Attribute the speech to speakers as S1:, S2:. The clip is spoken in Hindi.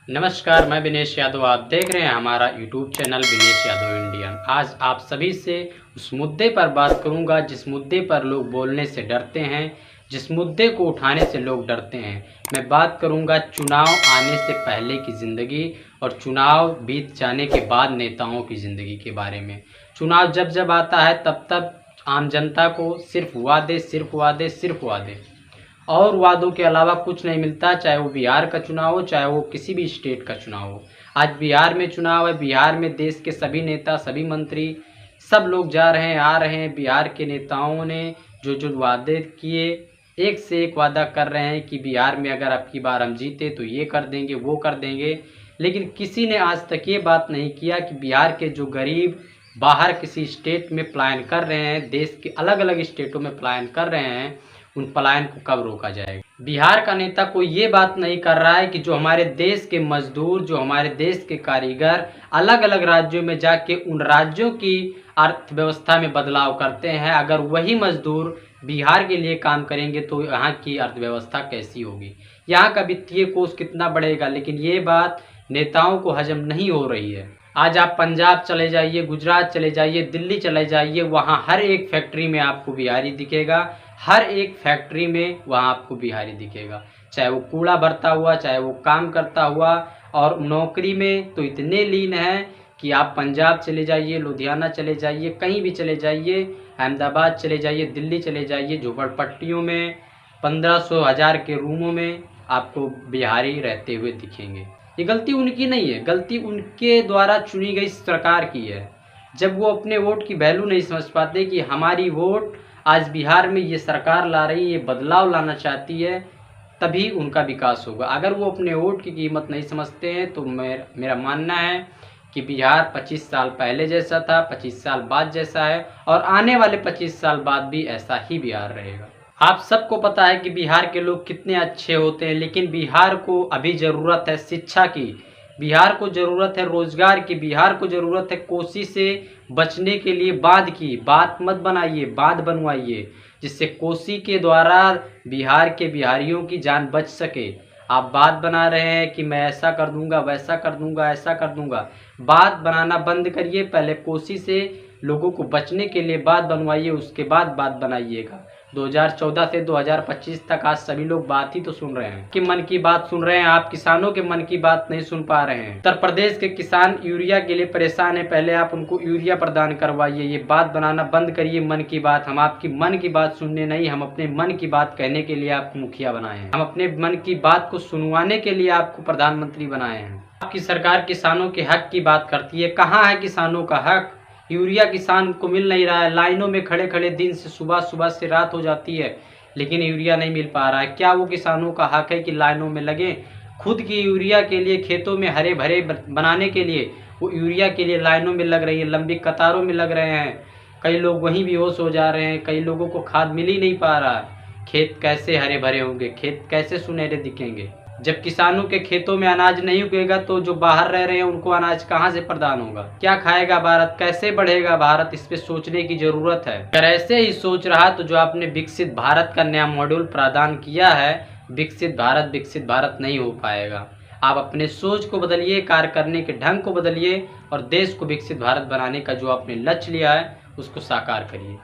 S1: नमस्कार, मैं विनेश यादव। आप देख रहे हैं हमारा YouTube channel Vinesh Yadav Indian. आज आप सभी से उस मुद्दे पर बात करूंगा जिस मुद्दे पर लोग बोलने से डरते हैं, जिस मुद्दे को उठाने से लोग डरते हैं। मैं बात करूंगा चुनाव आने से पहले की ज़िंदगी और चुनाव बीत जाने के बाद नेताओं की ज़िंदगी के बारे में। चुनाव जब जब आता है तब तब आम जनता को सिर्फ वादे और वादों के अलावा कुछ नहीं मिलता, चाहे वो बिहार का चुनाव हो, चाहे वो किसी भी स्टेट का चुनाव हो। आज बिहार में चुनाव है, बिहार में देश के सभी नेता, सभी मंत्री, सब लोग जा रहे हैं, आ रहे हैं। बिहार के नेताओं ने जो जो वादे किए, एक से एक वादा कर रहे हैं कि बिहार में अगर अब की बार हम जीते तो ये कर देंगे, वो कर देंगे। लेकिन किसी ने आज तक ये बात नहीं किया कि बिहार के जो गरीब बाहर किसी स्टेट में पलायन कर रहे हैं, देश के अलग अलग स्टेटों में पलायन कर रहे हैं, उन पलायन को कब रोका जाएगा। बिहार का नेता कोई ये बात नहीं कर रहा है कि जो हमारे देश के मजदूर, जो हमारे देश के कारीगर अलग अलग राज्यों में जाके उन राज्यों की अर्थव्यवस्था में बदलाव करते हैं, अगर वही मजदूर बिहार के लिए काम करेंगे तो यहाँ की अर्थव्यवस्था कैसी होगी, यहाँ का वित्तीय कोष कितना बढ़ेगा। लेकिन ये बात नेताओं को हजम नहीं हो रही है। आज आप पंजाब चले जाइए, गुजरात चले जाइए, दिल्ली चले जाइए, वहाँ हर एक फैक्ट्री में आपको बिहारी दिखेगा, हर एक फैक्ट्री में वहाँ आपको बिहारी दिखेगा, चाहे वो कूड़ा भरता हुआ, चाहे वो काम करता हुआ। और नौकरी में तो इतने लीन हैं कि आप पंजाब चले जाइए, लुधियाना चले जाइए, कहीं भी चले जाइए, अहमदाबाद चले जाइए, दिल्ली चले जाइए, झोपड़पट्टियों में 1500 1000 के रूमों में आपको बिहारी रहते हुए दिखेंगे। ये गलती उनकी नहीं है, गलती उनके द्वारा चुनी गई सरकार की है। जब वो अपने वोट की वैल्यू नहीं समझ पाते कि हमारी वोट आज बिहार में ये सरकार ला रही है, ये बदलाव लाना चाहती है, तभी उनका विकास होगा। अगर वो अपने वोट की कीमत नहीं समझते हैं तो मेरा मानना है कि बिहार 25 साल पहले जैसा था, 25 साल बाद जैसा है, और आने वाले 25 साल बाद भी ऐसा ही बिहार रहेगा। आप सबको पता है कि बिहार के लोग कितने अच्छे होते हैं, लेकिन बिहार को अभी ज़रूरत है शिक्षा की, बिहार को ज़रूरत है रोज़गार की, बिहार को ज़रूरत है कोसी से बचने के लिए बांध की। बात मत बनाइए, बांध बनवाइए, जिससे कोसी के द्वारा बिहार के बिहारियों की जान बच सके। आप बात बना रहे हैं कि मैं ऐसा कर दूंगा, वैसा कर दूंगा, ऐसा कर दूंगा। बात बनाना बंद करिए, पहले कोसी से लोगों को बचने के लिए बात बनवाइए, उसके बाद बात बनाइएगा। 2014 से 2025 तक आज सभी लोग बात ही तो सुन रहे हैं कि मन की बात सुन रहे हैं, आप किसानों के मन की बात नहीं सुन पा रहे हैं। उत्तर प्रदेश के किसान यूरिया के लिए परेशान है, पहले आप उनको यूरिया प्रदान करवाइए। ये बात बनाना बंद करिए, मन की बात। हम आपकी मन की बात सुनने नहीं, हम अपने मन की बात कहने के लिए आपको मुखिया बनाए हैं, हम अपने मन की बात को सुनवाने के लिए आपको प्रधानमंत्री बनाए हैं। आपकी सरकार किसानों के हक की बात करती है, कहाँ है किसानों का हक? यूरिया किसान को मिल नहीं रहा है, लाइनों में खड़े खड़े दिन से सुबह से रात हो जाती है, लेकिन यूरिया नहीं मिल पा रहा है। क्या वो किसानों का हक है कि लाइनों में लगे? खुद की यूरिया के लिए, खेतों में हरे भरे बनाने के लिए वो यूरिया के लिए लाइनों में लग रही है, लंबी कतारों में लग रहे हैं। कई लोग वहीं बेहोश हो जा रहे हैं, कई लोगों को खाद मिल ही नहीं पा रहा है। खेत कैसे हरे भरे होंगे, खेत कैसे सुनहरे दिखेंगे? जब किसानों के खेतों में अनाज नहीं उगेगा तो जो बाहर रह रहे हैं उनको अनाज कहाँ से प्रदान होगा? क्या खाएगा भारत, कैसे बढ़ेगा भारत? इस पे सोचने की जरूरत है। अगर ऐसे ही सोच रहा तो जो आपने विकसित भारत का नया मॉड्यूल प्रदान किया है, विकसित भारत नहीं हो पाएगा। आप अपने सोच को बदलिए, कार्य करने के ढंग को बदलिए और देश को विकसित भारत बनाने का जो आपने लक्ष्य लिया है उसको साकार करिए।